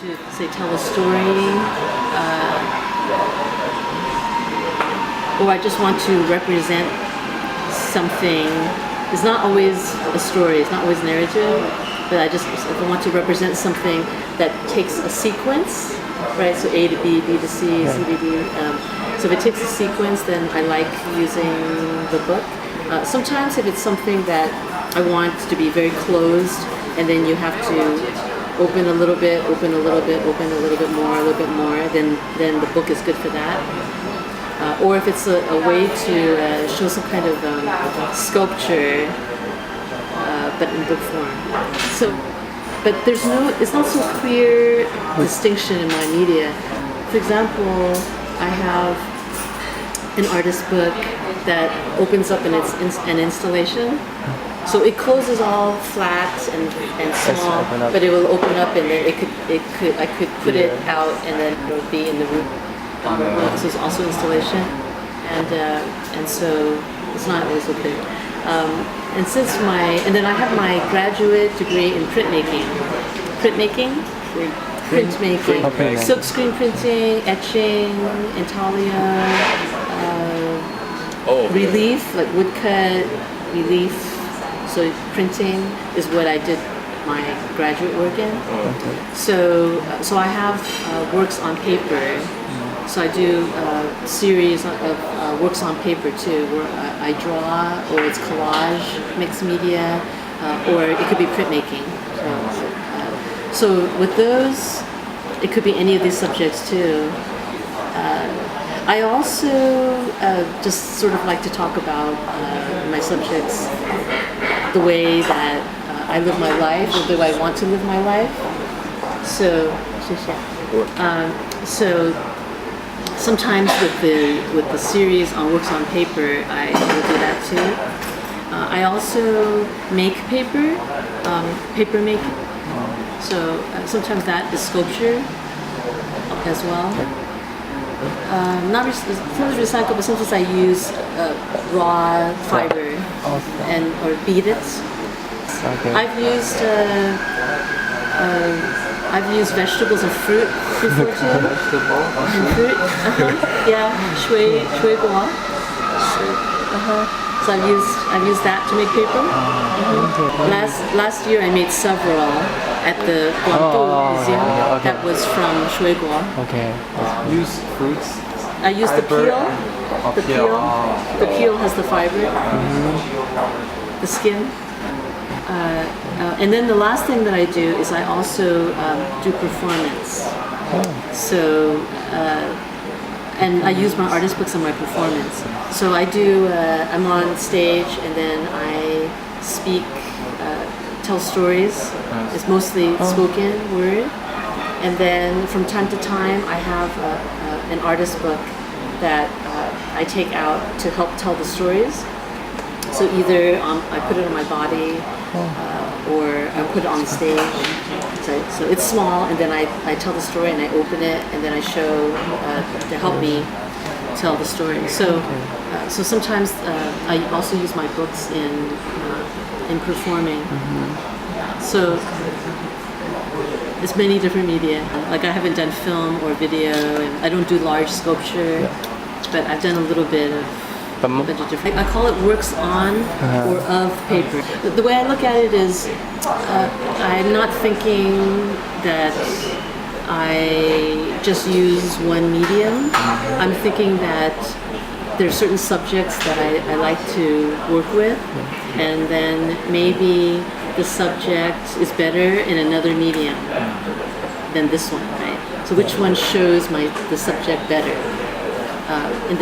to, say, tell a story, or I just want to represent something. It's not always a story, it's not always narrative, but if I want to represent something that takes a sequence, right? So A to B, B to C, C to D. So if it takes a sequence, then I like using the book. Sometimes if it's something that I want to be very closed, and then you have to open a little bit, open a little bit, open a little bit more, then the book is good for that. Or if it's a way to show some kind of sculpture, but in book form. So, but it's not so clear distinction in my media. For example, I have an artist book that opens up and it's an installation. So it closes all flat and small, but it will open up, and then I could put it out, and then it would be in the room. So it's also installation, and so it's not always so clear. And then I have my graduate degree in printmaking, silk screen printing, etching, intaglio, relief, like woodcut, relief. So printing is what I did my graduate work in. So I have works on paper. So I do a series of works on paper too, where I draw, or it's collage, mixed media, or it could be printmaking. So with those, it could be any of these subjects too. I also just sort of like to talk about my subjects, the way that I live my life, or the way I want to live my life. So sometimes with the series on works on paper, I will do that too. I also make paper making. So sometimes that is sculpture as well. Not sometimes recycled, but sometimes I use raw fiber or bead it. Okay. I've used vegetables and fruit before too. And fruit, yeah, 水果. So I've used that to make paper. Last year I made several at the Guangdong Museum. That was from 水果. Okay. Use fruits. I used the peel. The peel has the fiber. The skin. And then the last thing that I do is I also do performance. So, and I use my artist books in my performance. So I do, I'm on stage, and then I speak, tell stories. It's mostly spoken word. And then from time to time, I have an artist book that I take out to help tell the stories. So either I put it on my body, or I put it on the stage. So it's small, and then I tell the story, and I open it, and then I show to help me tell the story. So sometimes I also use my books in performing. So it's many different media. Like I haven't done film or video, and I don't do large sculpture, but I've done a little bit of a bunch of different. I call it works on or of paper. The way I look at it is, I'm not thinking that I just use one medium. I'm thinking that there's certain subjects that I like to work with, and then maybe the subject is better in another medium than this one, right? So which one shows the subject better? And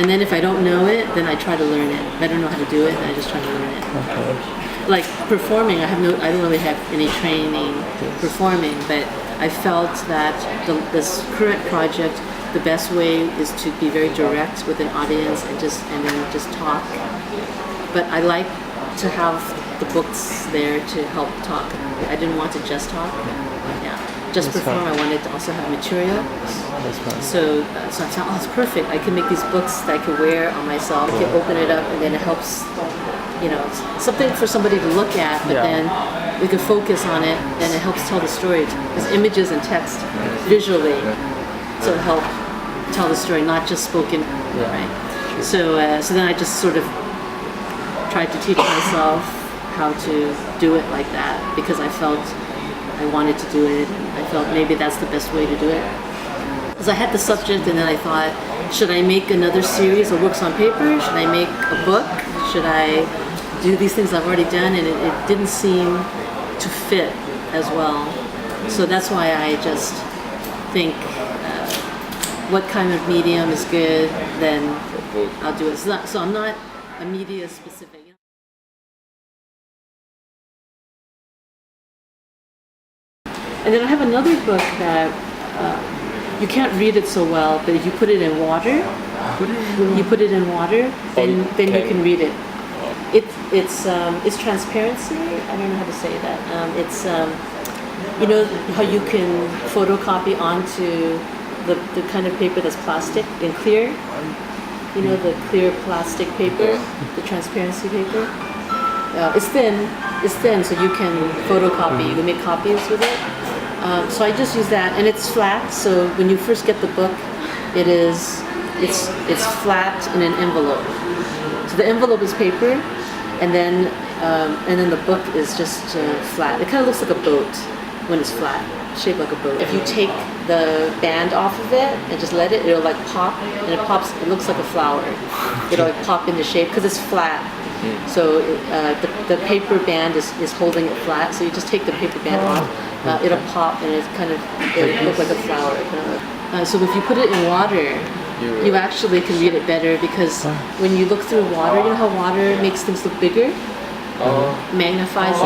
then if I don't know it, then I try to learn it. If I don't know how to do it, then I just try to learn it. Okay. Like performing, I don't really have any training performing, but I felt that this current project, the best way is to be very direct with an audience and then just talk. But I like to have the books there to help talk. I didn't want to just talk. Just perform. I wanted to also have material. So I thought, it's perfect. I can make these books that I can wear on myself. I can open it up, and then it helps something for somebody to look at, but then we could focus on it, and it helps tell the story. Because images and text visually, so it help tell the story, not just spoken, right? So then I just sort of tried to teach myself how to do it like that, because I felt I wanted to do it, and I felt maybe that's the best way to do it. Because I had the subject, and then I thought, should I make another series of works on paper? Should I make a book? Should I do these things I've already done? And it didn't seem to fit as well. So that's why I just think what kind of medium is good, then I'll do it. So I'm not a media specific. And then I have another book that you can't read it so well, but if you put it in water, then you can read it. It's transparency. I don't know how to say that. It's how you can photocopy onto the kind of paper that's plastic and clear. The clear plastic paper, the transparency paper. It's thin, so you can photocopy. You can make copies with it. So I just use that, and it's flat. So when you first get the book, it's flat in an envelope. So the envelope is paper, and then the book is just flat. It kind of looks like a boat when it's flat, shaped like a boat. If you take the band off of it and just let it, it'll like pop, and it pops. It looks like a flower. It'll like pop into shape because it's flat. So the paper band is holding it flat. So you just take the paper band off. It'll pop, and it'll look like a flower. So if you put it in water, you actually can read it better, because when you look through water, you know how water makes things look bigger? Magnifies it,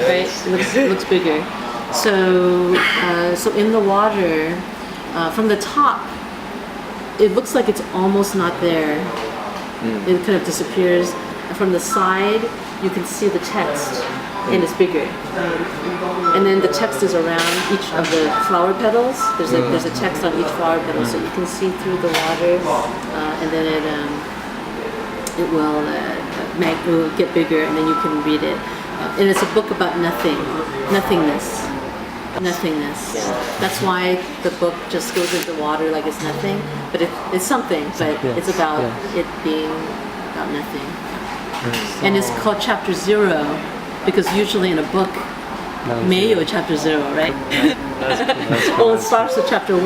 right? It looks bigger. So in the water, from the top, it looks like it's almost not there. It kind of disappears. From the side, you can see the text, and it's bigger. And then the text is around each of the flower petals. There's a text on each flower petal, so you can see through the water, and then it will get bigger, and then you can read it. And it's a book about nothingness. That's why the book just goes into water like it's nothing, but it's something. But it's about it being about nothing. And it's called Chapter 0 because usually in a book, Mayo Chapter 0, right? Well, it starts with Chapter 1,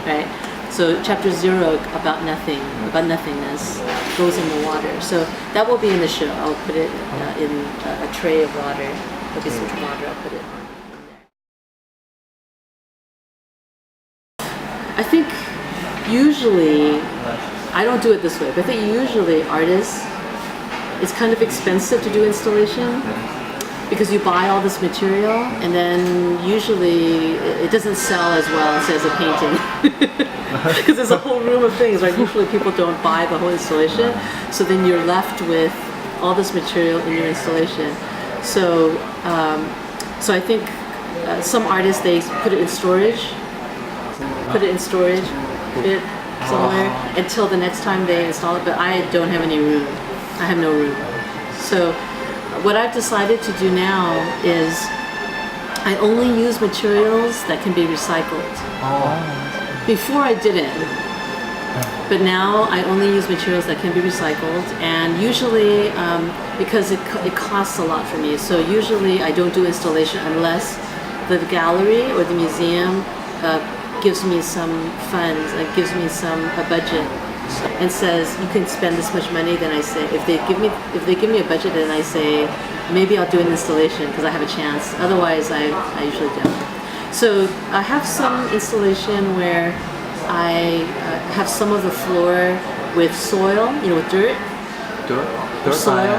right? So Chapter 0 about nothing, about nothingness, goes in the water. So that will be in the show. I'll put it in a tray of water. There'll be some water. I'll put it in there. I think usually, I don't do it this way, but I think usually artists, it's kind of expensive to do installation because you buy all this material, and then usually it doesn't sell as well as a painting because there's a whole room of things, right? Usually people don't buy the whole installation, so then you're left with all this material in your installation. So I think some artists, they put it in storage bit somewhere until the next time they install it, but I don't have any room. I have no room. So what I've decided to do now is I only use materials that can be recycled. Before I didn't, but now I only use materials that can be recycled, and usually because it costs a lot for me, so usually I don't do installation unless the gallery or the museum gives me some funds, gives me a budget, and says you can spend this much money. Then I say, if they give me a budget, then I say maybe I'll do an installation because I have a chance. Otherwise, I usually don't. So I have some installation where I have some of the floor with soil, with dirt. Soil.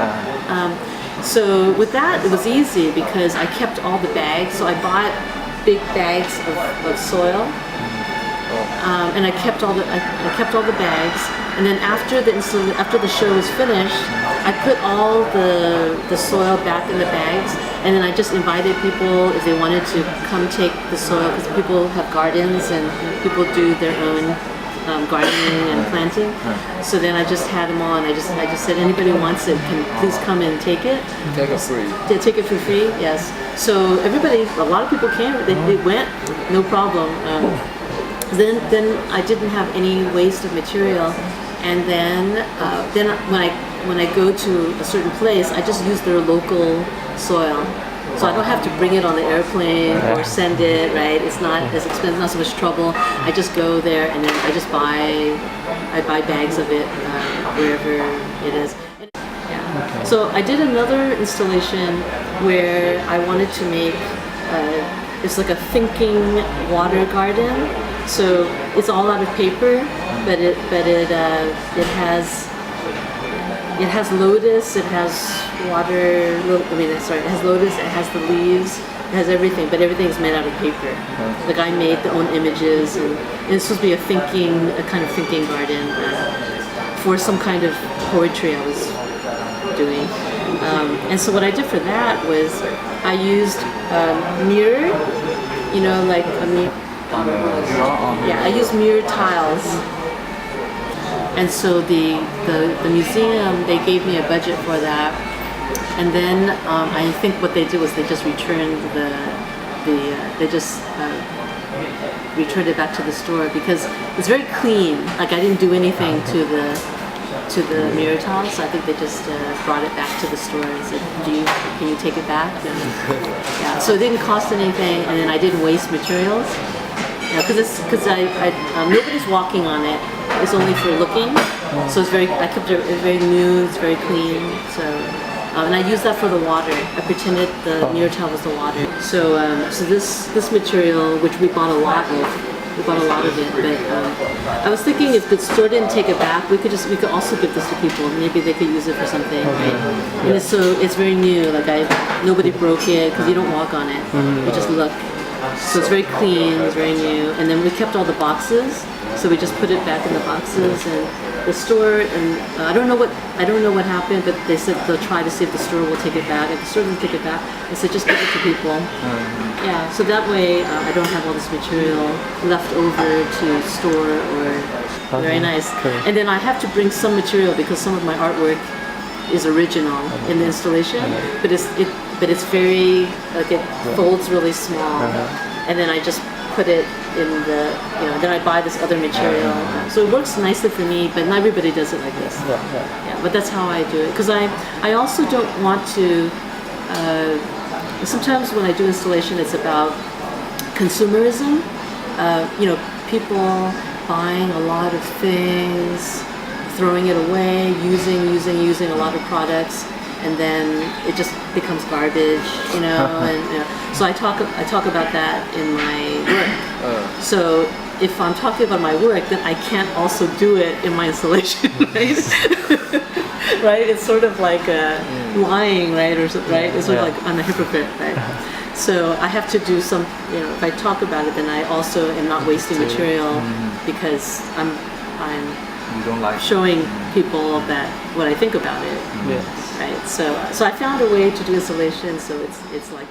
So with that, it was easy because I kept all the bags. So I bought big bags of soil. And I kept all the bags, and then after the show was finished, I put all the soil back in the bags, and then I just invited people if they wanted to come take the soil, because people have gardens and people do their own gardening and planting. So then I just had them on. I just said, anybody who wants it can please come and take it. Take it free. They take it for free. Yes. So everybody, a lot of people came. They went, no problem. Then I didn't have any waste of material, and then when I go to a certain place, I just use their local soil. So I don't have to bring it on the airplane or send it, right? It's not as expensive, not so much trouble. I just go there and then I just buy bags of it wherever it is. Yeah. So I did another installation where I wanted to make, it's like a thinking water garden. So it's all out of paper, but it has lotus, it has water, it has lotus, it has the leaves, it has everything, but everything's made out of paper. The guy made their own images, and it's supposed to be a kind of thinking garden for some kind of poetry I was doing. And so what I did for that was I used mirror, like a mirror. Yeah, I used mirror tiles. And so the museum, they gave me a budget for that, and then I think what they did was they just returned returned it back to the store because it's very clean. Like I didn't do anything to the mirror tiles, so I think they just brought it back to the store and said, "Can you take it back?" And, yeah, so it didn't cost anything, and then I didn't waste materials. Because nobody's walking on it. It's only for looking. So I kept it very new. It's very clean. So and I used that for the water. I pretended the mirror tile was the water. So this material, which we bought a lot of it. But I was thinking if the store didn't take it back, we could also give this to people. Maybe they could use it for something. Right? And it's very new. Like nobody broke it because you don't walk on it. You just look. So it's very clean, it's very new, and then we kept all the boxes, so we just put it back in the boxes. And the store, and I don't know what happened, but they said they'll try to see if the store will take it back. If the store doesn't take it back, they said just give it to people. Yeah, so that way I don't have all this material left over to store or very nice. And then I have to bring some material because some of my artwork is original in the installation, but it's very, like it folds really small, and then I just put it in then I buy this other material. So it works nicely for me, but not everybody does it like this. Yeah, but that's how I do it, because I also don't want to, sometimes when I do installation, it's about consumerism, people buying a lot of things, throwing it away, using a lot of products, and then it just becomes garbage, and so I talk about that in my work. So if I'm talking about my work, then I can't also do it in my installation, right? Right? It's sort of like lying, right? Or right? It's sort of like I'm a hypocrite, right? So I have to do some, if I talk about it, then I also am not wasting material because I'm you don't like showing people that what I think about it. Yes. Right. So I found a way to do installation. So it's like